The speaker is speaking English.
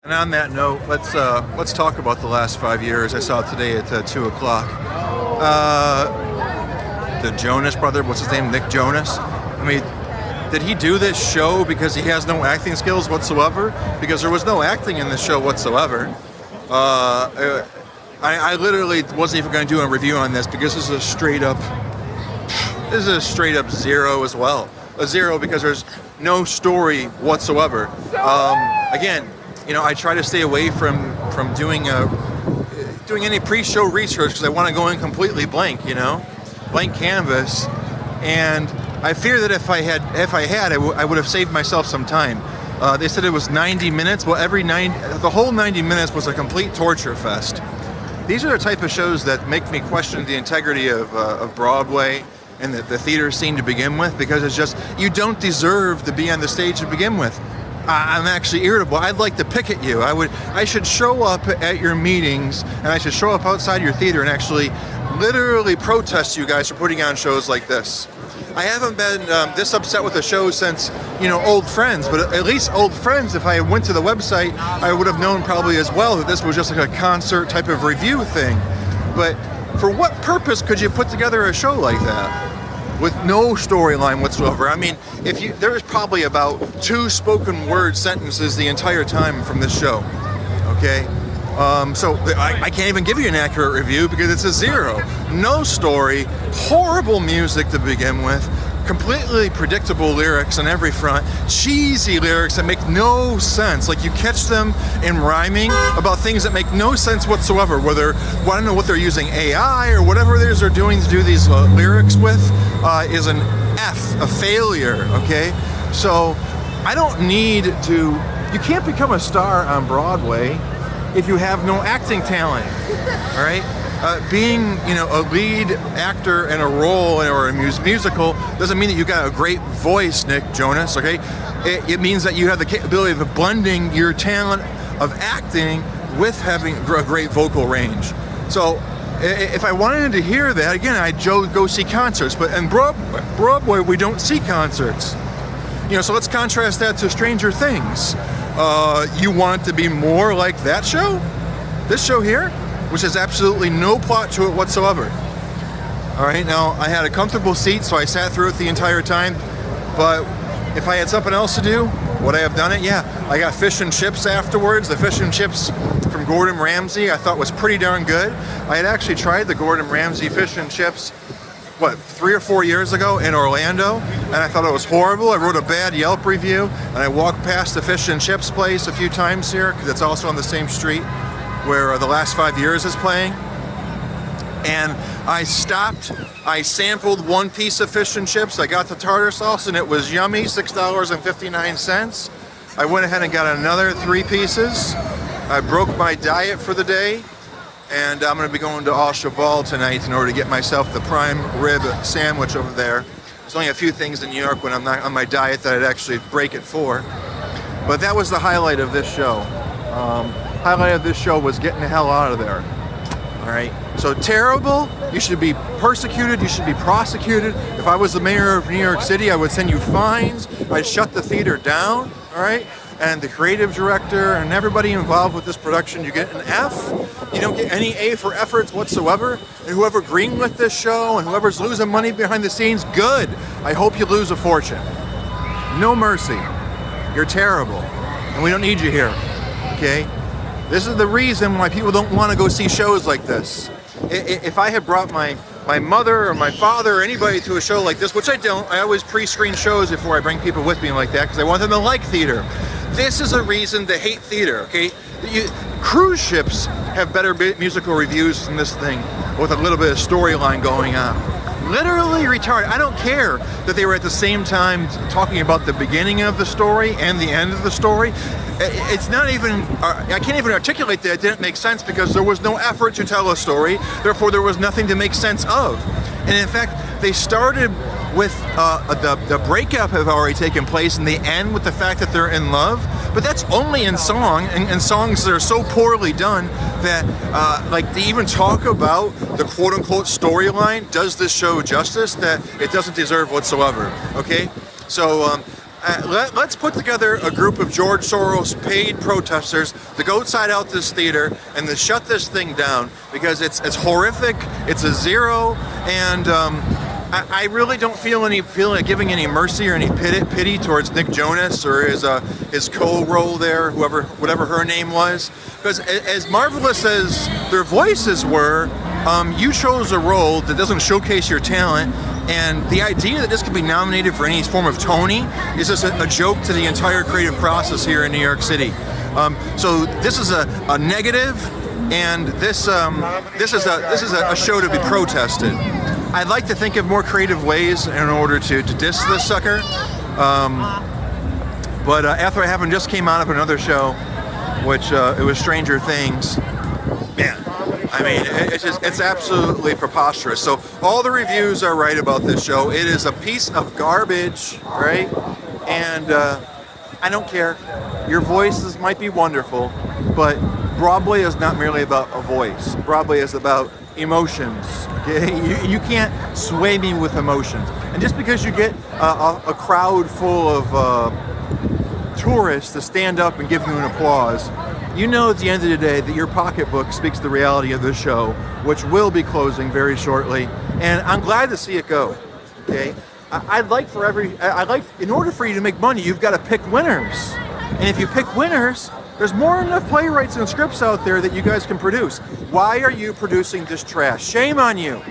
And on that note, let's talk about the last 5 years. I saw it today at 2 o'clock. The Jonas brother, what's his name? Nick Jonas. I mean, did he do this show because he has no acting skills whatsoever? Because there was no acting in this show whatsoever. I literally wasn't even going to do a review on this because this is a straight up zero as well. A zero because there's no story whatsoever. Again, you know, I try to stay away from doing any pre-show research because I want to go in completely blank, you know, blank canvas. And I fear that if I had, I would have saved myself some time. They said it was 90 minutes. Well, the whole 90 minutes was a complete torture fest. These are the type of shows that make me question the integrity of Broadway and the theater scene to begin with, because it's just, you don't deserve to be on the stage to begin with. I'm actually irritable. I'd like to pick at you. I should show up at your meetings, and I should show up outside your theater and actually literally protest you guys for putting on shows like this. I haven't been this upset with a show since, you know, Old Friends, but at least Old Friends, if I went to the website, I would have known probably as well that this was just like a concert type of review thing. But for what purpose could you put together a show like that with no storyline whatsoever? I mean, there's probably about 2 spoken word sentences the entire time from this show, okay? So I can't even give you an accurate review because it's a zero. No story, horrible music to begin with, completely predictable lyrics on every front, cheesy lyrics that make no sense. Like, you catch them in rhyming about things that make no sense whatsoever, whether, I don't know what they're using, AI or whatever it is they're doing to do these lyrics with, is an F, a failure, okay? So I don't need to, you can't become a star on Broadway if you have no acting talent, all right? Being, you know, a lead actor in a role or a musical doesn't mean that you got a great voice, Nick Jonas, okay? It means that you have the capability of blending your talent of acting with having a great vocal range. So if I wanted to hear that, again, I'd go see concerts, but in Broadway, we don't see concerts. You know, so let's contrast that to Stranger Things. You want it to be more like that show? This show here, which has absolutely no plot to it whatsoever. All right, now I had a comfortable seat, so I sat through it the entire time. But if I had something else to do, would I have done it? Yeah. I got fish and chips afterwards. The fish and chips from Gordon Ramsay I thought was pretty darn good. I had actually tried the Gordon Ramsay fish and chips 3 or 4 years ago in Orlando, and I thought it was horrible. I wrote a bad Yelp review, and I walked past the fish and chips place a few times here, because it's also on the same street where the last 5 years is playing. And I stopped, I sampled one piece of fish and chips, I got the tartar sauce, and it was yummy, $6.59. I went ahead and got another 3 pieces. I broke my diet for the day. And I'm going to be going to Au Cheval tonight in order to get myself the prime rib sandwich over there. There's only a few things in New York when I'm not on my diet that I'd actually break it for. But that was the highlight of this show. Highlight of this show was getting the hell out of there. All right. So terrible. You should be persecuted. You should be prosecuted. If I was the mayor of New York City, I would send you fines. I'd shut the theater down. All right. And the creative director and everybody involved with this production, you get an F. You don't get any A for efforts whatsoever. And whoever greenlit this show and whoever's losing money behind the scenes, good. I hope you lose a fortune. No mercy. You're terrible. And we don't need you here. Okay? This is the reason why people don't want to go see shows like this. If I had brought my mother or my father or anybody to a show like this, which I don't, I always pre-screen shows before I bring people with me like that because I want them to like theater. This is a reason to hate theater, okay? Cruise ships have better musical reviews than this thing with a little bit of storyline going on. Literally retarded. I don't care that they were at the same time talking about the beginning of the story and the end of the story. It's not even, I can't even articulate that it didn't make sense because there was no effort to tell a story, therefore there was nothing to make sense of. And in fact, they started with the breakup have already taken place and they end with the fact that they're in love, but that's only in song, and songs that are so poorly done that like to even talk about the quote-unquote storyline does this show justice that it doesn't deserve whatsoever, okay? So let's put together a group of George Soros paid protesters to go outside out this theater and to shut this thing down, because it's horrific. It's a zero, and I really don't feel like giving any mercy or any pity towards Nick Jonas or his co-role there, whatever her name was, because as marvelous as their voices were, you chose a role that doesn't showcase your talent. And the idea that this could be nominated for any form of Tony is just a joke to the entire creative process here in New York City. So this is a negative, and this is a show to be protested. I'd like to think of more creative ways in order to diss this sucker. But after having just came out of another show, which it was Stranger Things, man. I mean, it's absolutely preposterous. So all the reviews are right about this show. It is a piece of garbage, right? And I don't care. Your voices might be wonderful, but Broadway is not merely about a voice. Broadway is about emotions, okay? You can't sway me with emotions. And just because you get a crowd full of tourists to stand up and give you an applause, you know at the end of the day that your pocketbook speaks the reality of this show, which will be closing very shortly. And I'm glad to see it go. Okay, in order for you to make money, you've got to pick winners. And if you pick winners, there's more than enough playwrights and scripts out there that you guys can produce. Why are you producing this trash? Shame on you.